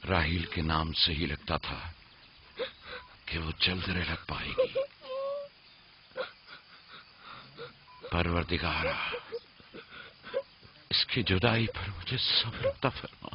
راہیل کے نام سے ہی لگتا تھا کہ وہ جلد رہ پائے گی۔ پروردگارا، اس کی جدائی پر مجھے صبر عطا فرما۔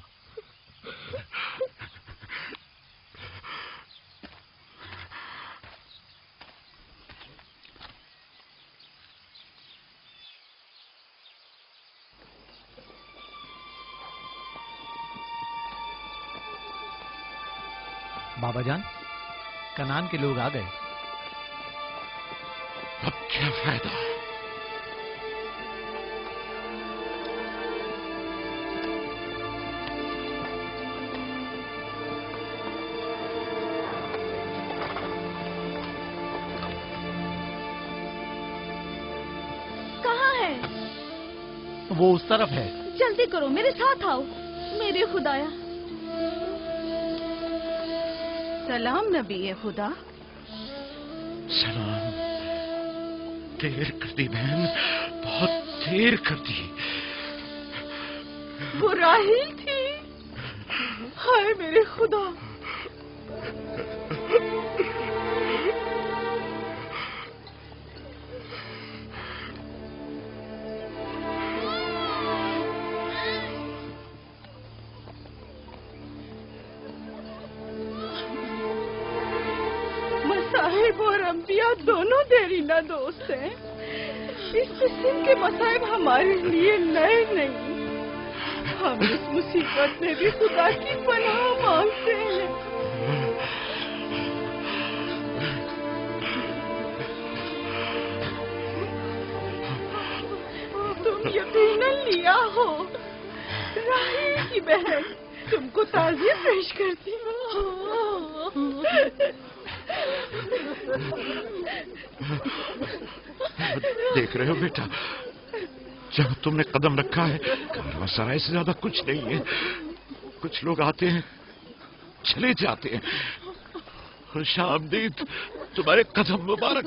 بابا جان، کنان کے لوگ آ گئے۔ اب کیا فائدہ؟ کہاں ہے؟ وہ اس طرف ہے۔ جلدی کرو، میرے ساتھ آؤ۔ میرے خدایا۔ سلام نبی خدا۔ سلام۔ دیر کر دی بہن، بہت دیر کر دی۔ وہ راہیل تھی؟ ہائے میرے خدا! مصائب اور انبیاء دونوں دیرینہ دوست ہیں۔ اس قسم کے مصائب ہمارے لیے نئے نہیں۔ ہم اس مصیبت میں بھی خدا کی پناہ مانگتے ہیں۔ تم یقیناً لیا ہو، راہیل کی بہن تم کو تعزیت پیش کرتی ہوں۔ دیکھ رہے ہو بیٹا، جہاں تم نے قدم رکھا ہے کارواں سرائے سے زیادہ کچھ نہیں ہے۔ کچھ لوگ آتے ہیں، چلے جاتے ہیں۔ خوش آمدید، تمہارے قدم مبارک۔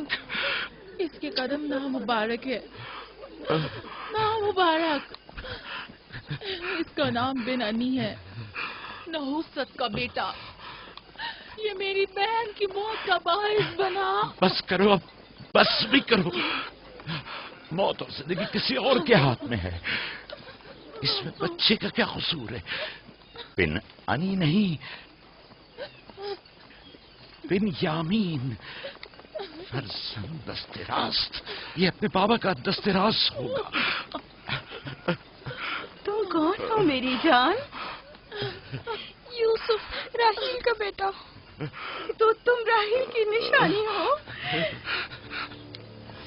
اس کے قدم نامبارک ہے، نامبارک۔ اس کا نام بن انی ہے، نحوست کا بیٹا۔ یہ میری بہن کی موت کا باعث بنا۔ بس کرو اب، بس بھی کرو۔ موت اور زندگی کسی اور کے ہاتھ میں ہے۔ اس میں بچے کا کیا قصور ہے؟ بن انی نہیں، بن یامین، فرزند دست راست۔ یہ اپنے بابا کا دست راست ہوگا۔ تم کون ہو میری جان؟ یوسف، راہیل کا بیٹا۔ تو تم راہیل کی نشانی ہو۔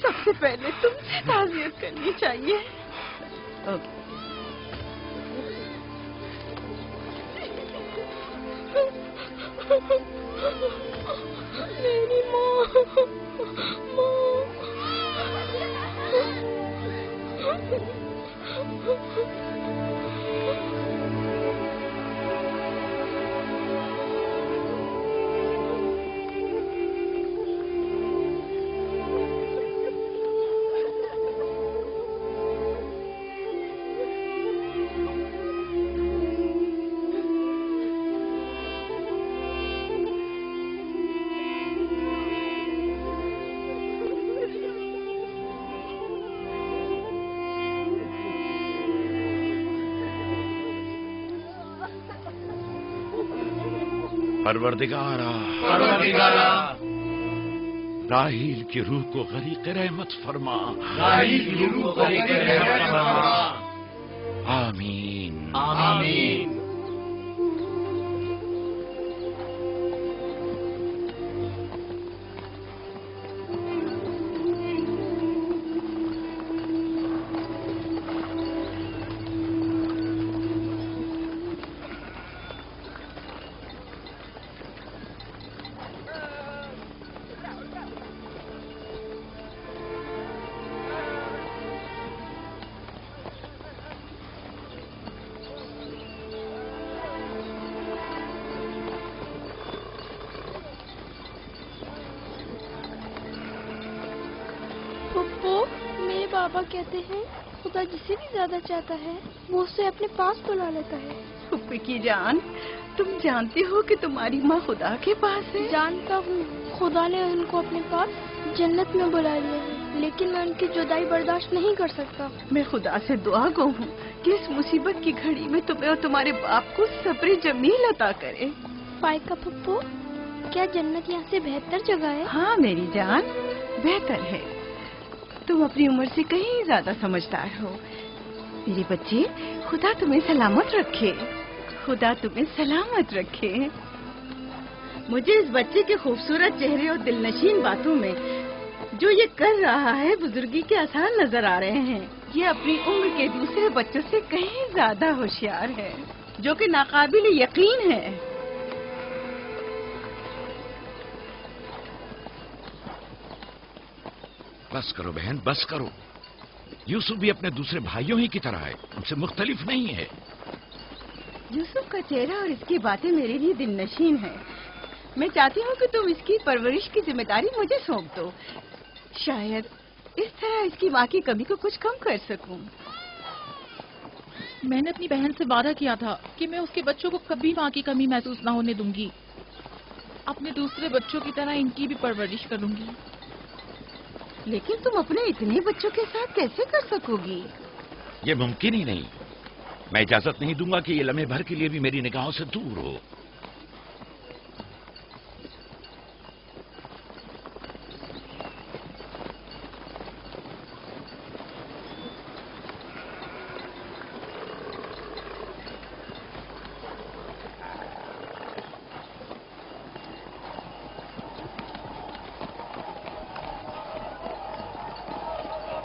سب سے پہلے تم سے تعزیت کرنی چاہیے۔ میری ماں، پروردگارا، راہیل کی روح کو غریق رحمت فرما۔ آمین آمین۔ بابا کہتے ہیں خدا جسے بھی زیادہ چاہتا ہے وہ اسے اپنے پاس بلا لیتا ہے۔ پھپھی کی جان، تم جانتی ہو کہ تمہاری ماں خدا کے پاس ہے؟ جانتا ہوں، خدا نے ان کو اپنے پاس جنت میں بلا لیا ہے، لیکن میں ان کی جدائی برداشت نہیں کر سکتا۔ میں خدا سے دعا گو ہوں کہ اس مصیبت کی گھڑی میں تمہیں اور تمہارے باپ کو صبر جمیل عطا کرے۔ فائقہ پھپھو، کیا جنت یہاں سے بہتر جگہ ہے؟ ہاں میری جان، بہتر ہے۔ تم اپنی عمر سے کہیں زیادہ سمجھدار ہو میری بچی۔ خدا تمہیں سلامت رکھے، خدا تمہیں سلامت رکھے۔ مجھے اس بچے کے خوبصورت چہرے اور دل نشین باتوں میں جو یہ کر رہا ہے بزرگی کے آثار نظر آ رہے ہیں۔ یہ اپنی عمر کے دوسرے بچوں سے کہیں زیادہ ہوشیار ہے، جو کہ ناقابل یقین ہے۔ بس کرو بہن، بس کرو۔ یوسف بھی اپنے دوسرے بھائیوں ہی کی طرح ہے، ان سے مختلف نہیں ہے۔ یوسف کا چہرہ اور اس کی باتیں میرے لیے دل نشین ہیں۔ میں چاہتی ہوں کہ تم اس کی پرورش کی ذمہ داری مجھے سونپ دو، شاید اس طرح اس کی ماں کی کمی کو کچھ کم کر سکوں۔ میں نے اپنی بہن سے وعدہ کیا تھا کہ میں اس کے بچوں کو کبھی ماں کی کمی محسوس نہ ہونے دوں گی۔ اپنے دوسرے بچوں کی طرح ان کی بھی پرورش کروں گی۔ لیکن تم اپنے اتنے بچوں کے ساتھ کیسے کر سکو گی؟ یہ ممکن ہی نہیں۔ میں اجازت نہیں دوں گا کہ یہ لمحے بھر کے لیے بھی میری نگاہوں سے دور ہو۔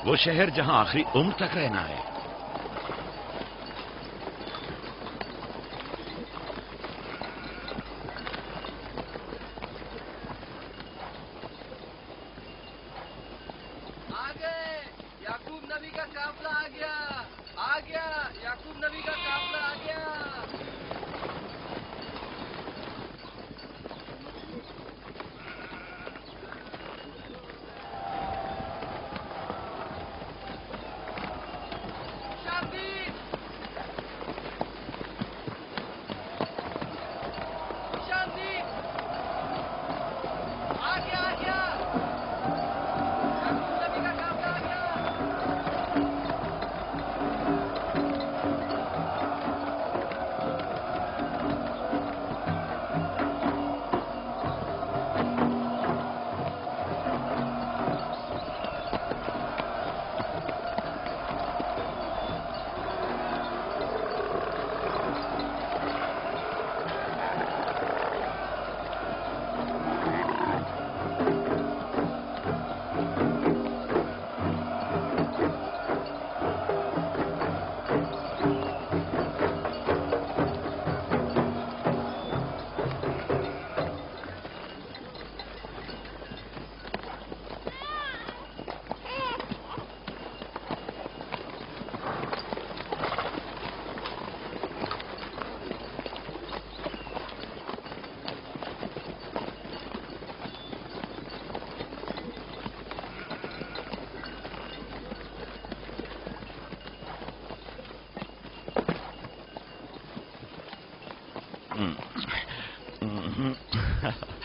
وہ شہر جہاں آخری عمر تک رہنا ہے۔ یعقوب نبی کا قافلہ آ گیا، یعقوب نبی کا قافلہ آ گیا۔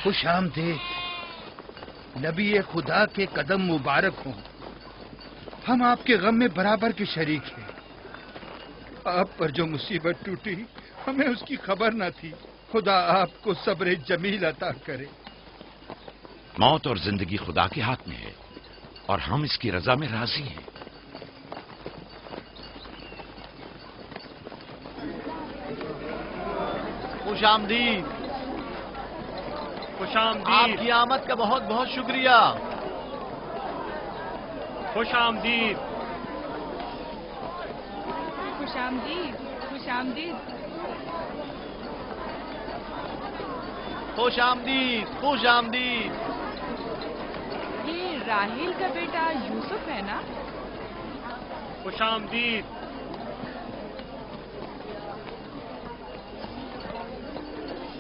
خوش آمدید، نبی خدا کے قدم مبارک ہوں۔ ہم آپ کے غم میں برابر کے شریک ہیں۔ آپ پر جو مصیبت ٹوٹی ہمیں اس کی خبر نہ تھی۔ خدا آپ کو صبر جمیل عطا کرے۔ موت اور زندگی خدا کے ہاتھ میں ہے اور ہم اس کی رضا میں راضی ہیں۔ خوش آمدید، خوش آمدید، آپ کی آمد کا بہت بہت شکریہ۔ خوش آمدید، خوش آمدید، خوش آمدید۔ خوش آمدید، خوش آمدید۔ یہ راہیل کا بیٹا یوسف ہے نا؟ خوش آمدید۔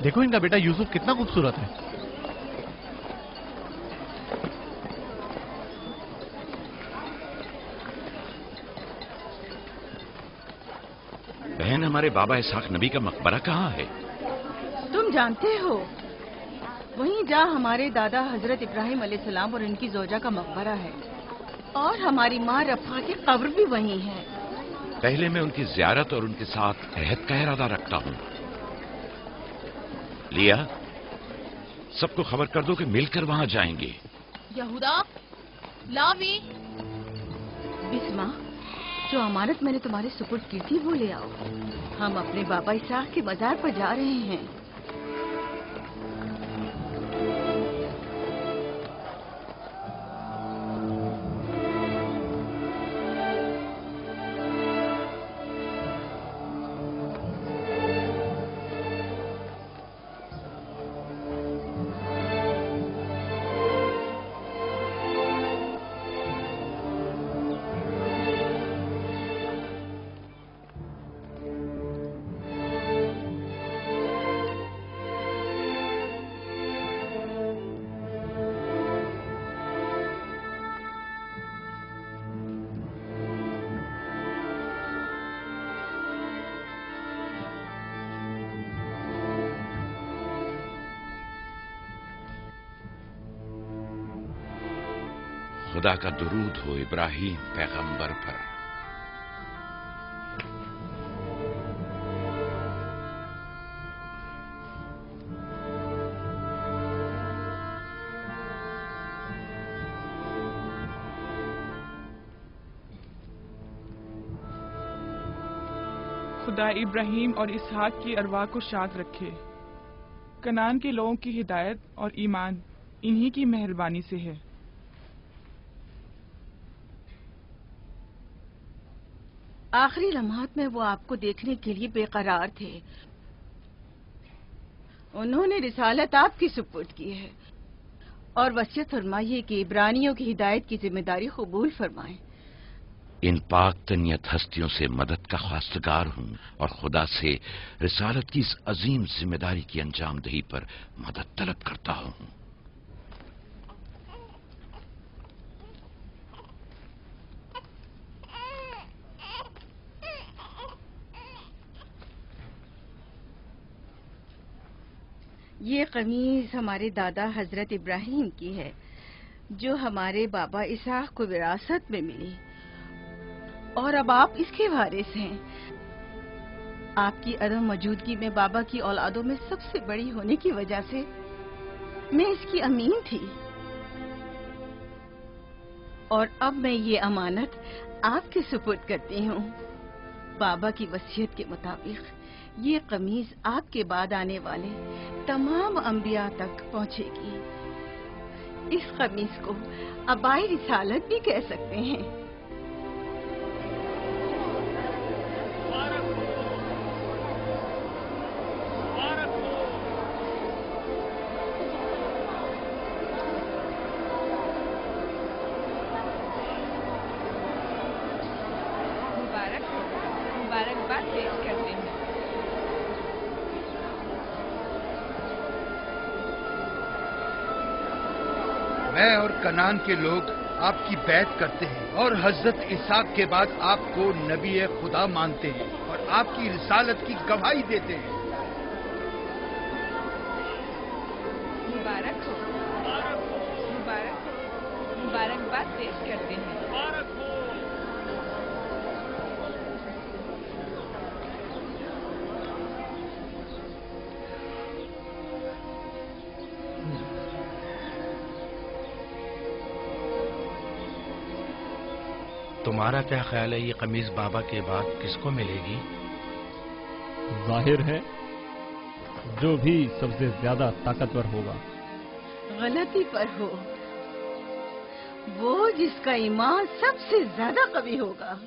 دیکھو ان کا بیٹا یوسف کتنا خوبصورت ہے۔ بہن، ہمارے بابا اسحاق نبی کا مقبرہ کہاں ہے؟ जानते हो, वहीं जहाँ हमारे दादा हजरत इब्राहिम अलैहिस्सलाम और इनकी जोजा का मकबरा है, और हमारी माँ रफ़ा की कब्र भी वहीं है। पहले मैं उनकी ज़ियारत और उनके साथ रहत का इरादा रखता हूँ। लिया, सबको खबर कर दो कि मिलकर वहां जाएंगे। यहूदा, लावी, बिस्मा, जो अमानत मैंने तुम्हारे सुपुर्द की थी वो ले आओ। हम अपने बाबा इसहाक के मजार पर जा रहे हैं। खुदा का दुरूद हो इब्राहिम पैगंबर पर। खुदा इब्राहिम और इसहाक की अरवाह को शाद रखे। कनान के लोगों की हिदायत और ईमान इन्हीं की मेहरबानी से है। आखिरी लम्हात में वो आपको देखने के लिए बेकरार थे। उन्होंने रिसालत आपकी सुपुर्द की है और वसीयत फरमाई है कि इब्रानियों की हिदायत की जिम्मेदारी कबूल फरमाएं। इन पाक तनियत हस्तियों से मदद का ख्वास्तगार हूँ और खुदा से रिसालत की इस अजीम जिम्मेदारी की अंजाम दही पर मदद तलब करता हूँ। ये कमीज हमारे दादा हजरत इब्राहिम की है, जो हमारे बाबा इसहाक को विरासत में मिली, और अब आप इसके वारिस हैं। आपकी अदम मौजूदगी में बाबा की औलादों में सबसे बड़ी होने की वजह से मैं इसकी अमीन थी, और अब मैं ये अमानत आपके सुपुर्द करती हूँ। बाबा की वसीयत के मुताबिक ये कमीज आपके बाद आने वाले तमाम अंबिया तक पहुँचेगी। इस कमीज को अबाई रिसालत भी कह सकते हैं। मुबारकबाद पेश करते हैं। मैं और कनान के लोग आपकी बैत करते हैं और हजरत इसहाक के बाद आपको नबी खुदा मानते हैं और आपकी रिसालत की गवाही देते हैं। मुबारक हो, मुबारकबाद पेश करते हैं। तुम्हारा क्या ख्याल है, ये कमीज बाबा के बाद किसको मिलेगी? जाहिर है जो भी सबसे ज्यादा ताकतवर होगा। गलती पर हो, वो जिसका ईमान सबसे ज्यादा कवी होगा।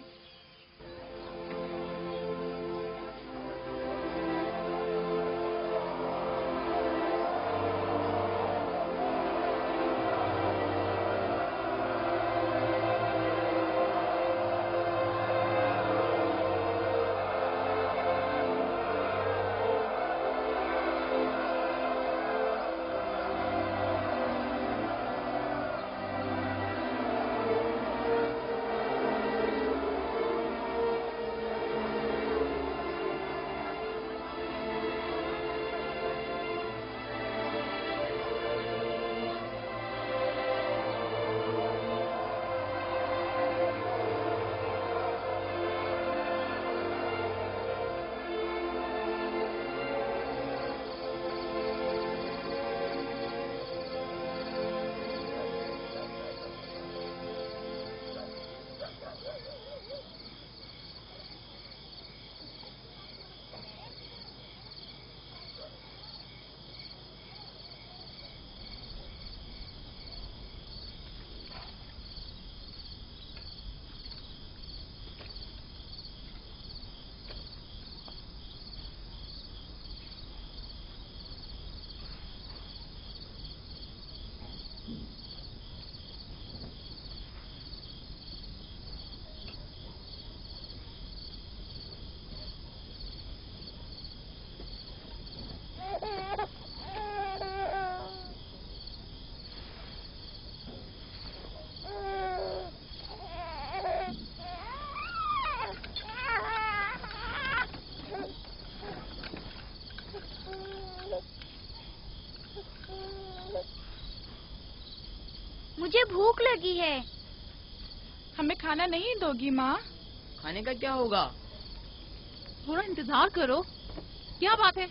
मुझे भूख लगी है। हमें खाना नहीं दोगी माँ? खाने का क्या होगा? थोड़ा इंतजार करो। क्या बात है?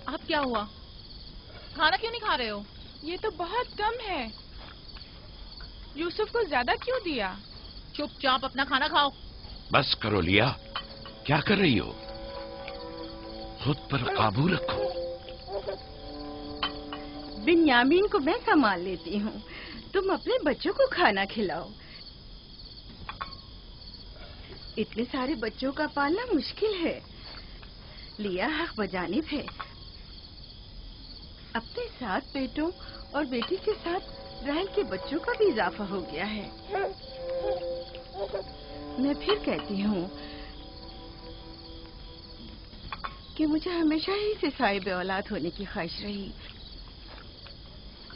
अब क्या हुआ? खाना क्यों नहीं खा रहे हो? ये तो बहुत कम है। यूसुफ को ज्यादा क्यों दिया? चुपचाप अपना खाना खाओ। बस करो लिया, क्या कर रही हो? खुद पर काबू रखो। बिन्यामीन को मैं संभाल लेती हूँ, तुम अपने बच्चों को खाना खिलाओ। इतने सारे बच्चों का पालना मुश्किल है। लिया हक बजानिब है। अपने 7 बेटों और बेटी के साथ राहेल के बच्चों का भी इजाफा हो गया है। मैं फिर कहती हूँ कि मुझे हमेशा ही से साहिब औलाद होने की ख्वाहिश रही,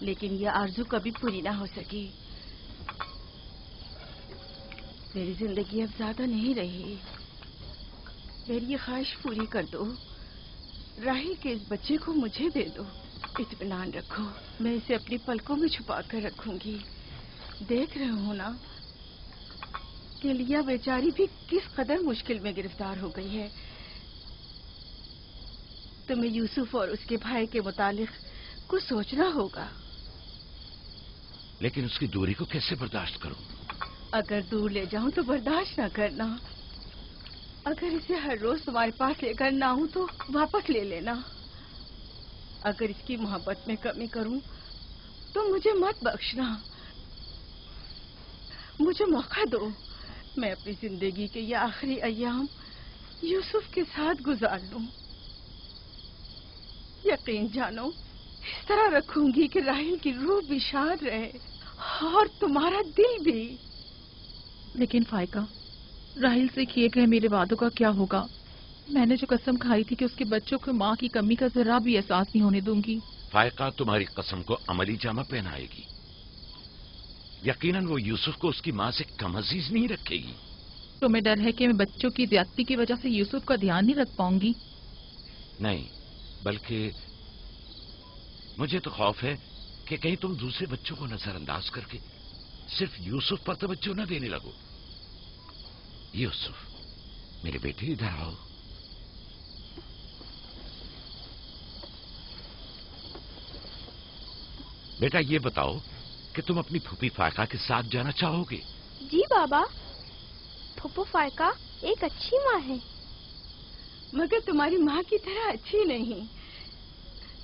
लेकिन यह आरज़ू कभी पूरी ना हो सकी। मेरी जिंदगी अब ज्यादा नहीं रही। मेरी ये ख्वाहिश पूरी कर दो। राहेल के इस बच्चे को मुझे दे दो। इत्मीनान रखो, मैं इसे अपनी पलकों में छुपा कर रखूंगी। देख रहे हो ना कि लिया बेचारी भी किस कदर मुश्किल में गिरफ्तार हो गई है। तुम्हें यूसुफ और उसके भाई के मुतालिक कुछ सोचना होगा। लेकिन उसकी दूरी को कैसे बर्दाश्त करूं? अगर दूर ले जाऊं तो बर्दाश्त न करना। अगर इसे हर रोज तुम्हारे पास लेकर ना आऊं तो वापस ले लेना। अगर इसकी मोहब्बत में कमी करूं तो मुझे मत बख्शना। मुझे मौका दो, मैं अपनी जिंदगी के ये आखिरी अय्याम यूसुफ के साथ गुजार लूं। यकीन जानो, इस तरह रखूंगी कि राहेल की रूह भी शाद रहे और तुम्हारा दिल भी। लेकिन फायका, राहिल से किए गए मेरे वादों का क्या होगा? मैंने जो कसम खाई थी कि उसके बच्चों को माँ की कमी का जरा भी एहसास नहीं होने दूंगी। फायका तुम्हारी कसम को अमली जामा पहनाएगी। यकीनन वो यूसुफ को उसकी माँ से कम अजीज नहीं रखेगी। तुम्हें डर है कि मैं बच्चों की ज्यादती की वजह से यूसुफ का ध्यान नहीं रख पाऊंगी? नहीं, बल्कि मुझे तो खौफ है कि कहीं तुम दूसरे बच्चों को नजरअंदाज करके सिर्फ यूसुफ पर तवज्जो न देने लगो। यूसुफ, मेरे बेटे इधर आओ। बेटा ये बताओ कि तुम अपनी फूफी फायका के साथ जाना चाहोगे? जी बाबा, फूफू फायका एक अच्छी माँ है। मगर तुम्हारी माँ की तरह अच्छी नहीं,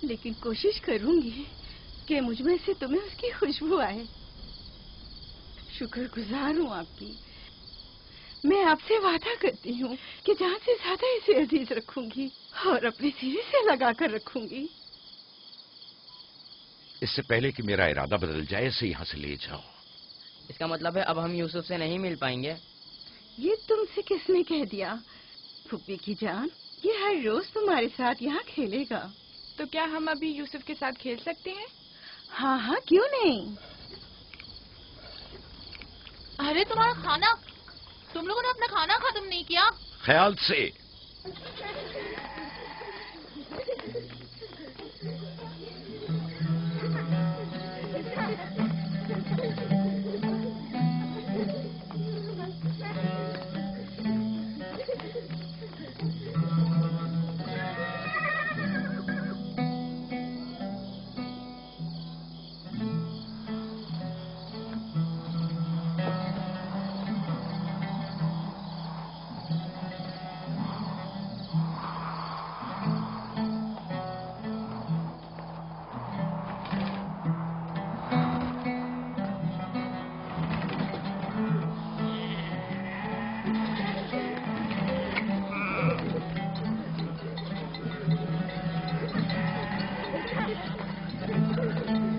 लेकिन कोशिश करूंगी कि मुझमें से तुम्हें उसकी खुशबू आए। शुक्रगुजार हूँ आपकी। मैं आपसे वादा करती हूँ कि जान से ज्यादा इसे अजीज रखूंगी और अपने सीने से लगा कर रखूंगी। इससे पहले कि मेरा इरादा बदल जाए इसे यहाँ से ले जाओ। इसका मतलब है अब हम यूसुफ से नहीं मिल पाएंगे? ये तुमसे किसने कह दिया? फूफी की जान, ये हर रोज तुम्हारे साथ यहाँ खेलेगा। तो क्या हम अभी यूसुफ के साथ खेल सकते हैं? हाँ हाँ, क्यों नहीं। अरे तुम्हारा खाना, तुम लोगों ने अपना खाना खत्म नहीं किया? ख्याल से।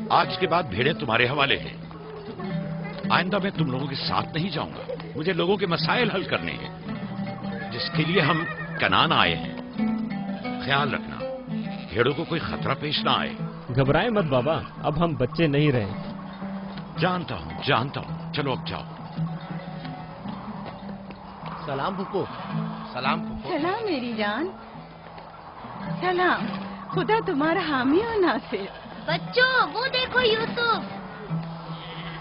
आज के बाद भेड़ें तुम्हारे हवाले हैं। आइंदा मैं तुम लोगों के साथ नहीं जाऊंगा। मुझे लोगों के मसाइल हल करने हैं, जिसके लिए हम कनान आए हैं। ख्याल रखना भेड़ों को कोई खतरा पेश ना आए। घबराए मत बाबा, अब हम बच्चे नहीं रहे। जानता हूं। चलो अब जाओ। सलाम फुप्पो। सलाम फुप्पो। सलाम मेरी जान। सलाम। खुदा तुम्हारा हामी हो नासिर। बच्चों वो देखो यूसुफ।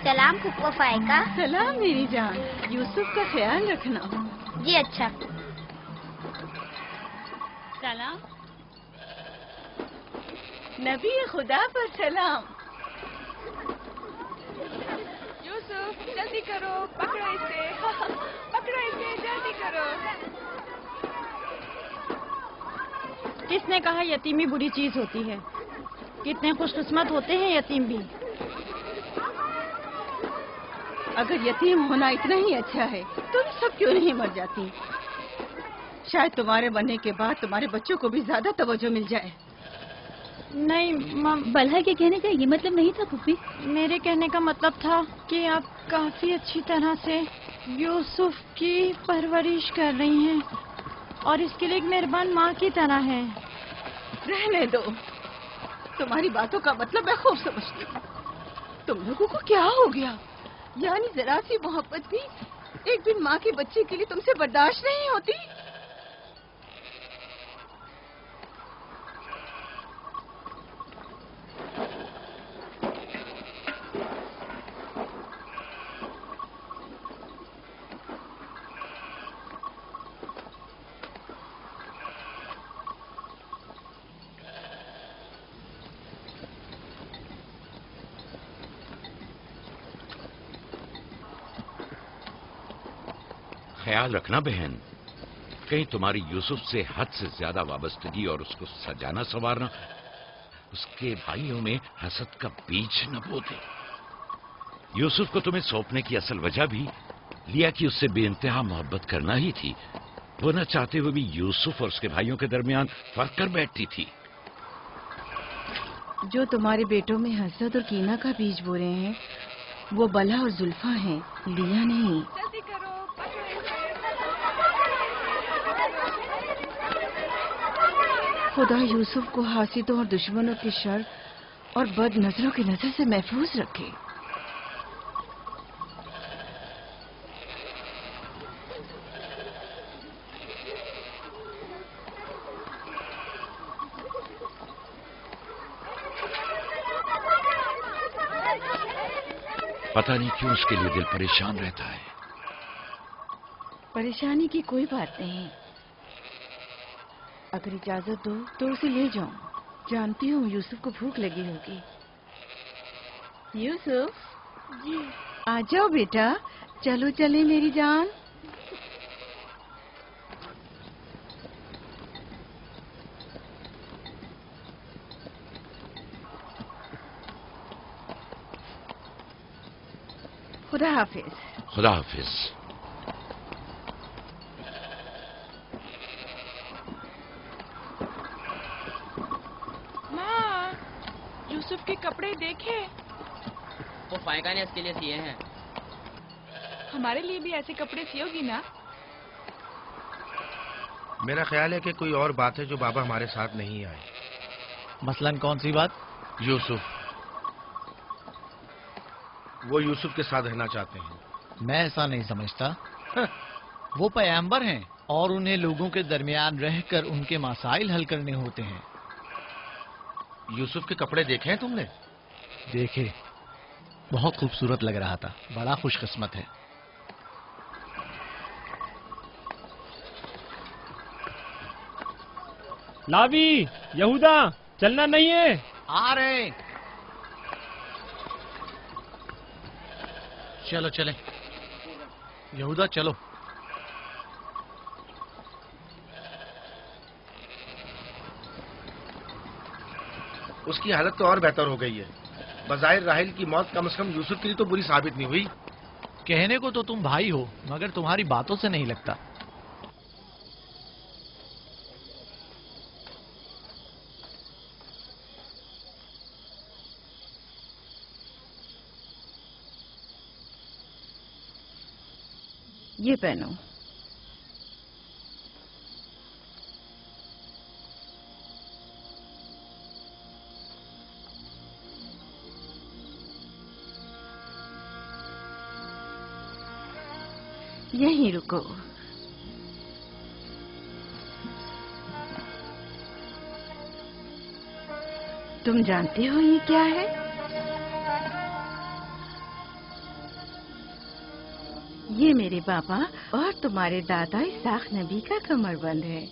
सलाम फुप्पो फायका। सलाम मेरी जान। यूसुफ का ख्याल रखना। जी अच्छा। सलाम। नबी खुदा पर सलाम। यूसुफ जल्दी करो, पकड़ो इसे। पकड़ो इसे, जल्दी करो। किसने कहा यतीमी बुरी चीज होती है? कितने खुशकिस्मत होते हैं यतीम भी। अगर यतीम होना इतना ही अच्छा है, तुम सब क्यों नहीं मर जाती? शायद तुम्हारे बनने के बाद तुम्हारे बच्चों को भी ज्यादा तवज्जो मिल जाए। नहीं बलहा के कहने का ये मतलब नहीं था फुप्पी। मेरे कहने का मतलब था कि आप काफी अच्छी तरह से यूसुफ की परवरिश कर रही हैं और इसके लिए एक मेहरबान माँ की तरह हैं। रहने दो, तुम्हारी बातों का मतलब मैं खूब समझती हूँ। तुम लोगों को क्या हो गया? यानी जरा सी मोहब्बत भी एक दिन माँ के बच्चे के लिए तुमसे बर्दाश्त नहीं होती? ख्याल रखना बहन, कहीं तुम्हारी यूसुफ से हद से ज्यादा वाबस्तगी और उसको सजाना संवारना उसके भाइयों में हसद का बीज न बो दे। यूसुफ को तुम्हें सौंपने की असल वजह भी लिया कि उससे बेइंतहा मोहब्बत करना ही थी। वो न चाहते हुए भी यूसुफ और उसके भाइयों के दरमियान फर्क कर बैठती थी। जो तुम्हारे बेटों में हसद और कीना का बीज बो रहे हैं, वो बला और जुल्फा हैं, लिया नहीं। जल्दी करो, पकड़ो इसे। खुदा यूसुफ को हासिदों और दुश्मनों के शर और बद नजरों की नजर से महफूज रखे। पता नहीं क्यों उसके लिए दिल परेशान रहता है। परेशानी की कोई बात नहीं। अगर इजाजत दो तो उसे ले जाऊं। जानती हूँ यूसुफ को भूख लगी होगी। यूसुफ जी, आ जाओ बेटा, चलो चले मेरी जान। खुदा हाफिज। खुदा हाफिज। माँ, यूसुफ के कपड़े देखे? वो फायका ने इसके लिए सिए हैं। हमारे लिए भी ऐसे कपड़े सियोगी ना? मेरा ख्याल है कि कोई और बात है जो बाबा हमारे साथ नहीं आए। मसलन कौन सी बात? यूसुफ, वो यूसुफ के साथ रहना चाहते हैं। मैं ऐसा नहीं समझता। वो पैगंबर हैं और उन्हें लोगों के दरमियान रहकर उनके मसाइल हल करने होते हैं। यूसुफ के कपड़े देखे हैं तुमने? देखे, बहुत खूबसूरत लग रहा था। बड़ा खुशकिस्मत है। लावी, यहूदा, चलना नहीं है। आ रहे। चलो चले यहूदा, चलो। उसकी हालत तो और बेहतर हो गई है। बज़ाहिर राहिल की मौत कम से कम यूसुफ के लिए तो बुरी साबित नहीं हुई। कहने को तो तुम भाई हो, मगर तुम्हारी बातों से नहीं लगता। یہ پہنو. یہیں رکو. تم جانتے ہو یہ کیا ہے؟ یہ میرے بابا اور تمہارے دادا اسحاق نبی کا کمر بند ہے.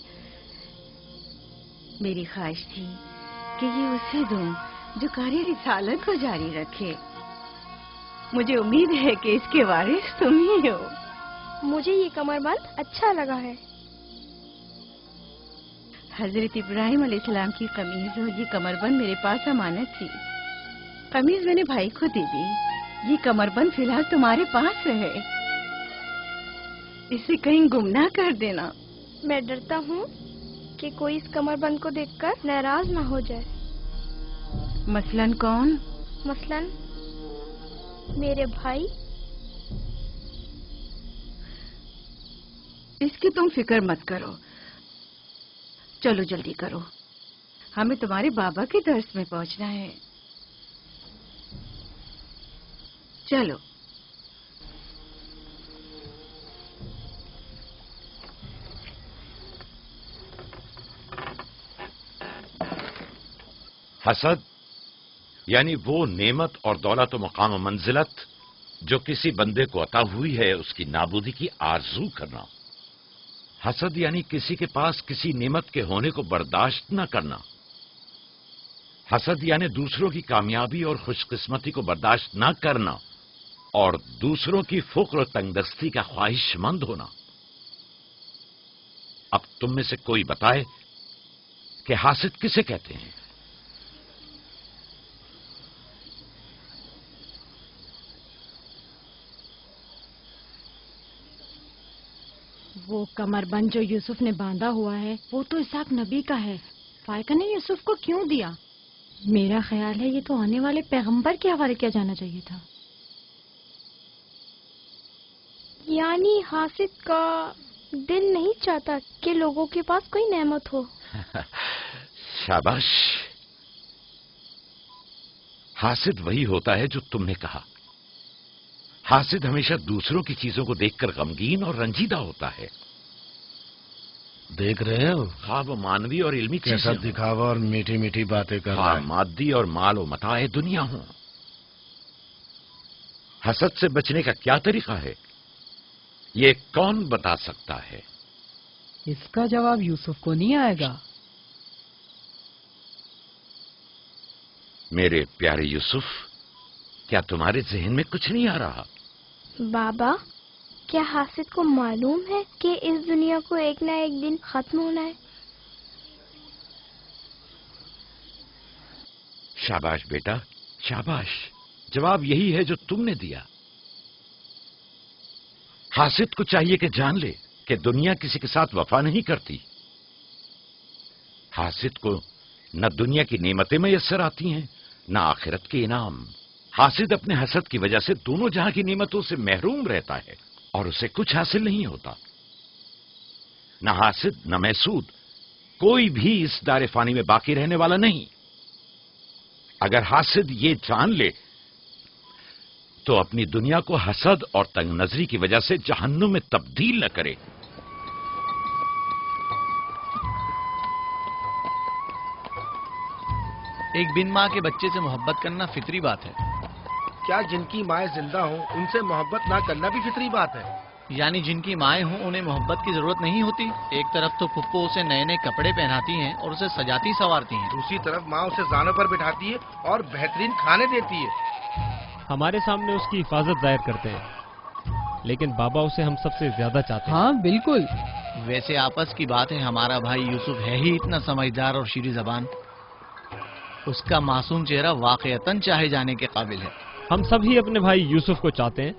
میری خواہش تھی کہ یہ اسے دوں جو کار رسالت کو جاری رکھے. مجھے امید ہے کہ اس کے وارث تم ہی ہو. مجھے یہ کمر بند اچھا لگا ہے. حضرت ابراہیم علیہ السلام کی قمیض اور یہ کمر بند میرے پاس امانت تھی. قمیض میں نے بھائی کو دے دی. یہ کمر بند فی الحال تمہارے پاس ہے. اسے کہیں گم نہ کر دینا. میں ڈرتا ہوں کہ کوئی اس کمر بند کو دیکھ کر ناراض نہ ہو جائے. مثلاً کون؟ مثلاً میرے بھائی. اس کی تم فکر مت کرو. چلو جلدی کرو، ہمیں تمہارے بابا کے درس میں پہنچنا ہے. چلو. حسد یعنی وہ نعمت اور دولت و مقام و منزلت جو کسی بندے کو عطا ہوئی ہے اس کی نابودی کی آرزو کرنا. حسد یعنی کسی کے پاس کسی نعمت کے ہونے کو برداشت نہ کرنا. حسد یعنی دوسروں کی کامیابی اور خوش قسمتی کو برداشت نہ کرنا اور دوسروں کی فقر و تنگدستی کا خواہش مند ہونا. اب تم میں سے کوئی بتائے کہ حاسد کسے کہتے ہیں؟ وہ کمر بند جو یوسف نے باندھا ہوا ہے وہ تو اسحاق نبی کا ہے. فائقہ نے یوسف کو کیوں دیا؟ میرا خیال ہے یہ تو آنے والے پیغمبر کے حوالے کیا جانا چاہیے تھا. یعنی حاسد کا دل نہیں چاہتا کہ لوگوں کے پاس کوئی نعمت ہو. شاباش. حاسد وہی ہوتا ہے جو تم نے کہا. حاسد ہمیشہ دوسروں کی چیزوں کو دیکھ کر غمگین اور رنجیدہ ہوتا ہے. دیکھ رہے ہو خواہ وہ مانوی اور علمی کیسا دکھاوا اور میٹھی میٹھی باتیں کر رہا ہے. مادی اور مال و متاع دنیا ہوں. حسد سے بچنے کا کیا طریقہ ہے یہ کون بتا سکتا ہے؟ اس کا جواب یوسف کو نہیں آئے گا. میرے پیارے یوسف، کیا تمہارے ذہن میں کچھ نہیں آ رہا؟ بابا، کیا حاسد کو معلوم ہے کہ اس دنیا کو ایک نہ ایک دن ختم ہونا ہے؟ شاباش بیٹا، شاباش. جواب یہی ہے جو تم نے دیا. حاسد کو چاہیے کہ جان لے کہ دنیا کسی کے ساتھ وفا نہیں کرتی. حاسد کو نہ دنیا کی نعمتیں میسر آتی ہیں نہ آخرت کے انعام. حاسد اپنے حسد کی وجہ سے دونوں جہاں کی نعمتوں سے محروم رہتا ہے اور اسے کچھ حاصل نہیں ہوتا. نہ حاسد نہ محسود کوئی بھی اس دار فانی میں باقی رہنے والا نہیں. اگر حاسد یہ جان لے تو اپنی دنیا کو حسد اور تنگ نظری کی وجہ سے جہنم میں تبدیل نہ کرے. ایک بن ماں کے بچے سے محبت کرنا فطری بات ہے. کیا جن کی مائیں زندہ ہوں ان سے محبت نہ کرنا بھی فطری بات ہے؟ یعنی جن کی مائیں ہوں انہیں محبت کی ضرورت نہیں ہوتی. ایک طرف تو پھپھو اسے نئے نئے کپڑے پہناتی ہیں اور اسے سجاتی سنوارتی ہیں، دوسری طرف ماں اسے زانوں پر بٹھاتی ہے اور بہترین کھانے دیتی ہے. ہمارے سامنے اس کی حفاظت ظاہر کرتے ہیں لیکن بابا اسے ہم سب سے زیادہ چاہتے ہیں. ہاں بالکل. ویسے آپس کی بات ہے، ہمارا بھائی یوسف ہے ہی اتنا سمجھدار اور شیریں زبان. اس کا معصوم چہرہ واقعتاً چاہے جانے کے قابل ہے. ہم سب ہی اپنے بھائی یوسف کو چاہتے ہیں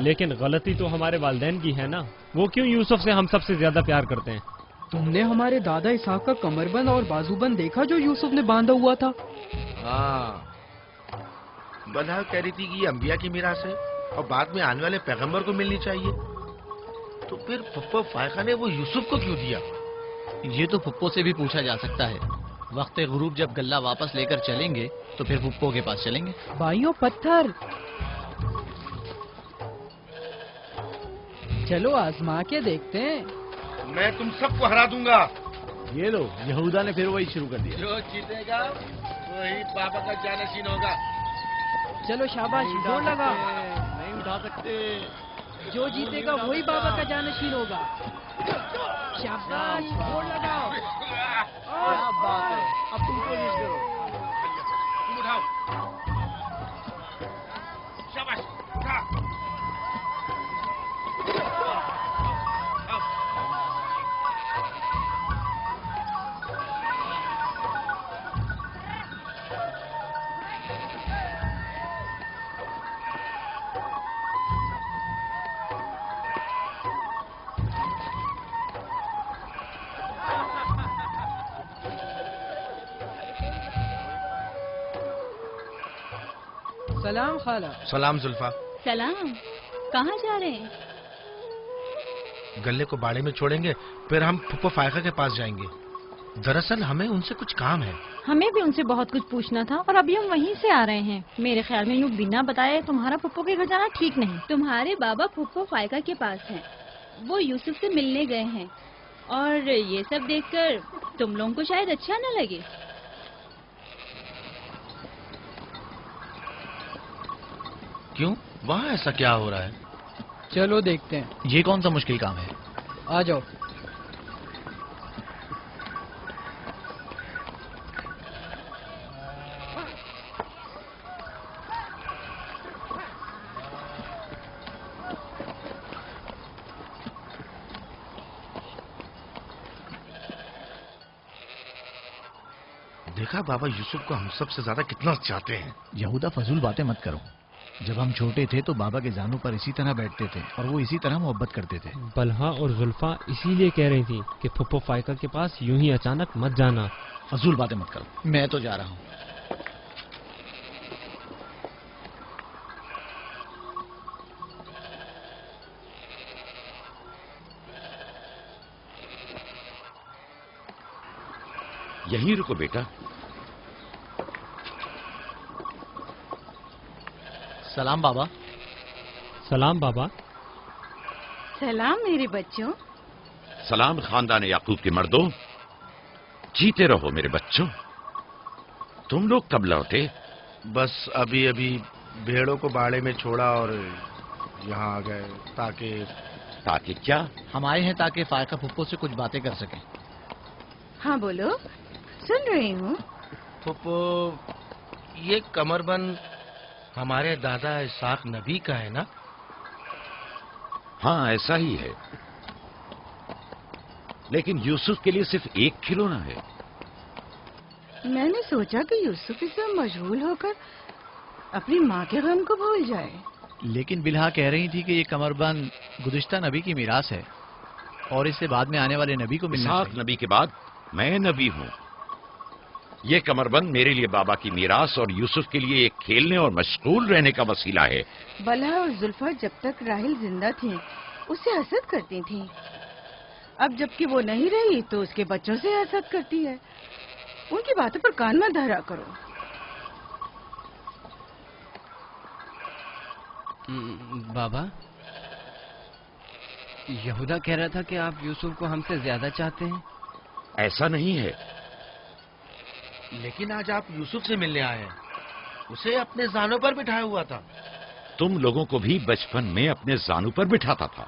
لیکن غلطی تو ہمارے والدین کی ہے نا. وہ کیوں یوسف سے ہم سب سے زیادہ پیار کرتے ہیں؟ تم نے ہمارے دادا اسحاق کا کمر بند اور بازو بند دیکھا جو یوسف نے باندھا ہوا تھا؟ ہاں، بلہا کہہ رہی تھی کہ یہ انبیاء کی میراث ہے اور بعد میں آنے والے پیغمبر کو ملنی چاہیے. तो फिर पप्पो फायका ने वो यूसुफ को क्यों दिया? ये तो फुप्पो से भी पूछा जा सकता है। वक्त गुरूब जब गल्ला वापस लेकर चलेंगे तो फिर फुप्पो के पास चलेंगे। भाइयों पत्थर, चलो आजमा के देखते हैं। मैं तुम सबको हरा दूंगा। ये लो, यहूदा ने फिर वही शुरू कर दिया। जो जीतेगा वही बाबा का जानशीन होगा। चलो शाबाश, जोर लगा। नहीं उठा सकते। जो जीतेगा वही बाबा का जानशीन होगा। शाबाश, जोर लगाओ। क्या बात है, अब तुम कोशिश करो। तुम उठाओ। शाबाश, उठा। सलाम खाला। सलाम जुल्फा। सलाम। कहाँ जा रहे हैं? गल्ले को बाड़े में छोड़ेंगे, फिर हम फुप्पो फायका के पास जाएंगे। दरअसल हमें उनसे कुछ काम है। हमें भी उनसे बहुत कुछ पूछना था और अभी हम वहीं से आ रहे हैं। मेरे ख्याल में यूँ बिना बताए तुम्हारा फुप्पो के घर जाना ठीक नहीं। तुम्हारे बाबा फुप्पो फायका के पास हैं। वो यूसुफ से मिलने गए हैं और ये सब देखकर तुम लोगों को शायद अच्छा न लगे। क्यों? वहाँ ऐसा क्या हो रहा है? चलो देखते हैं। ये कौन सा मुश्किल काम है? आ जाओ। देखा बाबा यूसुफ को हम सबसे ज्यादा कितना चाहते हैं। यहूदा फजूल बातें मत करो। जब हम छोटे थे तो बाबा के जानू पर इसी तरह बैठते थे और वो इसी तरह मोहब्बत करते थे। बलहा और जुल्फा इसीलिए कह रही थी कि फुप्पो फायका के पास यूं ही अचानक मत जाना। फजूल बातें मत करो, मैं तो जा रहा हूँ। यहीं रुको बेटा। सलाम बाबा। सलाम बाबा। सलाम मेरे बच्चों। सलाम खानदान याकूब के मर्दों। जीते रहो मेरे बच्चों। तुम लोग कब लौटे? बस अभी अभी भेड़ों को बाड़े में छोड़ा और यहाँ आ गए। ताकि क्या? हम आए हैं ताकि फायका फुप्पो से कुछ बातें कर सकें। हाँ बोलो, सुन रही हूँ। फुप्पो, ये कमरबंद हमारे दादा इसाक नबी का है ना? हाँ ऐसा ही है, लेकिन यूसुफ के लिए सिर्फ एक खिलौना है। मैंने सोचा कि यूसुफ इसमें मशगूल होकर अपनी माँ के गम को भूल जाए। लेकिन बिलहा कह रही थी कि ये कमरबंद गुज़िश्ता नबी की मीरास है और इससे बाद में आने वाले नबी को मिलना चाहिए। नबी के बाद मैं नबी हूँ। ये कमरबंद मेरे लिए बाबा की मीरास और यूसुफ के लिए एक खेलने और मशगूल रहने का वसीला है। बलहा और जुल्फा जब तक राहिल जिंदा थी उससे हसद करती थी। अब जबकि वो नहीं रही तो उसके बच्चों से हसद करती है। उनकी बातों पर कान मत धरा करो। बाबा, यहूदा कह रहा था कि आप यूसुफ को हमसे ज्यादा चाहते हैं। ऐसा नहीं है। लेकिन आज आप यूसुफ से मिलने आए हैं। उसे अपने जानों पर बिठाया हुआ था। तुम लोगों को भी बचपन में अपने जानों पर बिठाता था।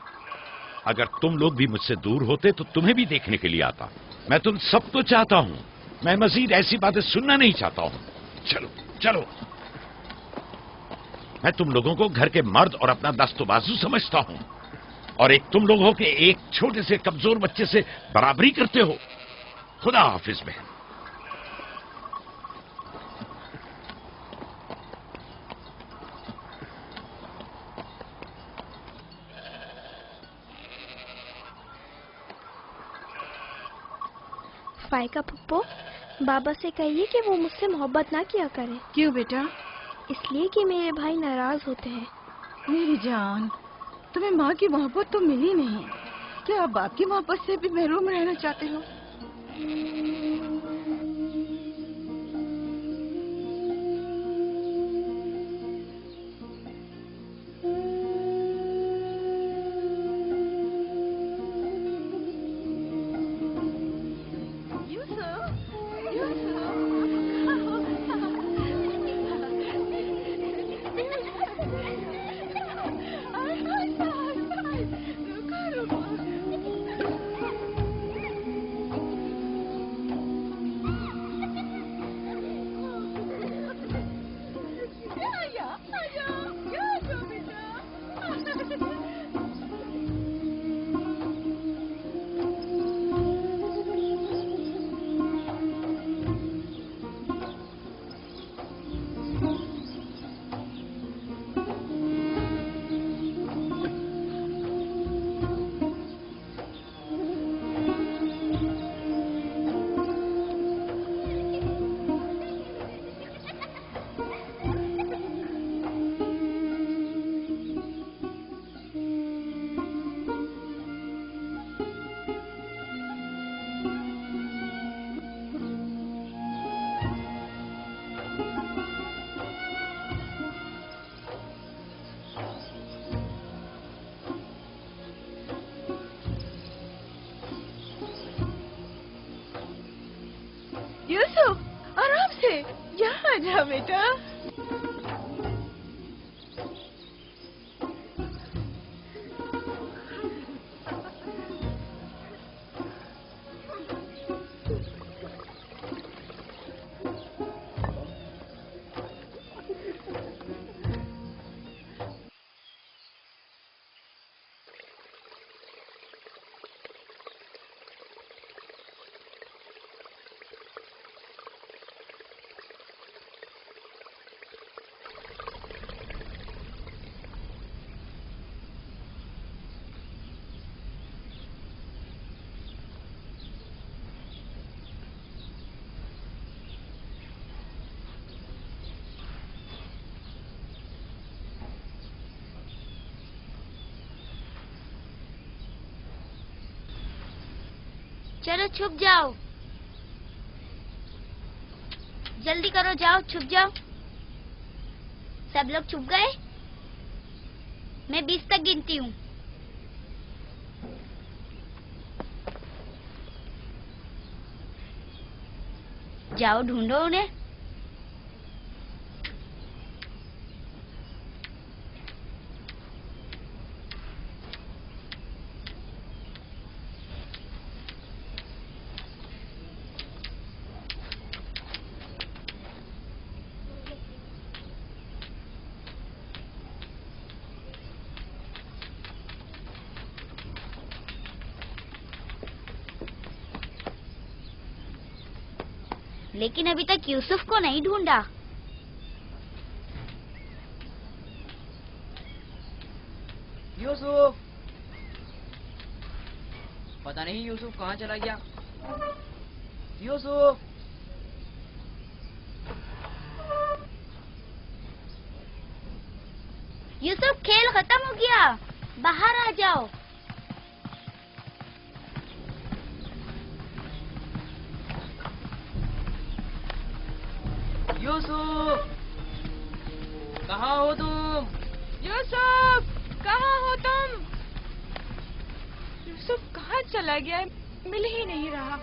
अगर तुम लोग भी मुझसे दूर होते तो तुम्हें भी देखने के लिए आता। मैं तुम सबको चाहता हूँ। मैं मजीद ऐसी बातें सुनना नहीं चाहता हूँ। चलो चलो। मैं तुम लोगों को घर के मर्द और अपना दस्तबाजू समझता हूँ और एक तुम लोग हो के एक छोटे से कमजोर बच्चे से बराबरी करते हो। खुदा हाफिज बहन। फायका फुप्पो, बाबा से कहिए कि वो मुझसे मोहब्बत ना किया करे। क्यों बेटा? इसलिए कि मेरे भाई नाराज होते हैं। मेरी जान, तुम्हें माँ की मोहब्बत तो मिली नहीं। क्या आप बाप की मोहब्बत से भी महरूम रहना चाहते हो? यूसुफ, आराम से, यहाँ आ जा बेटा। चलो छुप जाओ, जल्दी करो, जाओ छुप जाओ। सब लोग छुप गए? मैं 20 तक गिनती हूँ। जाओ ढूंढो उन्हें। लेकिन अभी तक यूसुफ को नहीं ढूंढा। यूसुफ, पता नहीं यूसुफ कहाँ चला गया। यूसुफ, यूसुफ, खेल खत्म हो गया, बाहर आ जाओ। यूसुफ, कहाँ हो तुम? यूसुफ, कहाँ हो तुम? यूसुफ कहाँ चला गया है? मिल ही नहीं रहा।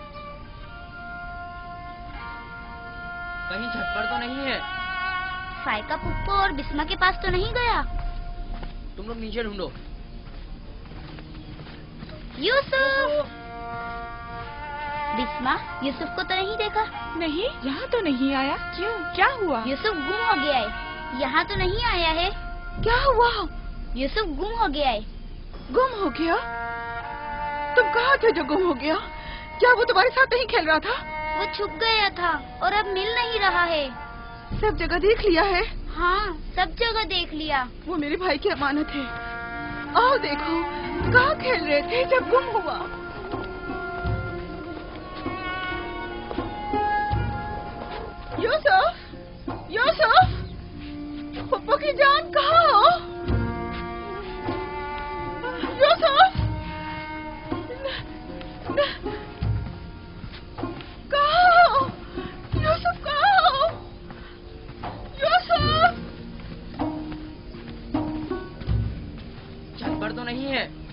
कहीं छत पर तो नहीं है? फाइका पुप्पो और बिस्मा के पास तो नहीं गया? तुम लोग नीचे ढूंढो। यूसुफ! बिस्मा, यूसुफ को तो नहीं देखा? नहीं, यहाँ तो नहीं आया। क्यों, क्या हुआ? यूसुफ गुम हो गया है। यहाँ तो नहीं आया है। क्या हुआ? यूसुफ गुम हो गया है। गुम हो गया? तुम कहाँ थे जो गुम हो गया? क्या वो तुम्हारे साथ नहीं खेल रहा था? वो छुप गया था और अब मिल नहीं रहा है। सब जगह देख लिया है? हाँ, सब जगह देख लिया। वो मेरे भाई की अमानत है। आओ देखो, कहाँ खेल रहे थे जब गुम हुआ? यूसुफ, यूसुफ, पप्पू की जान कहाँ हो? यूसुफ, नहीं है।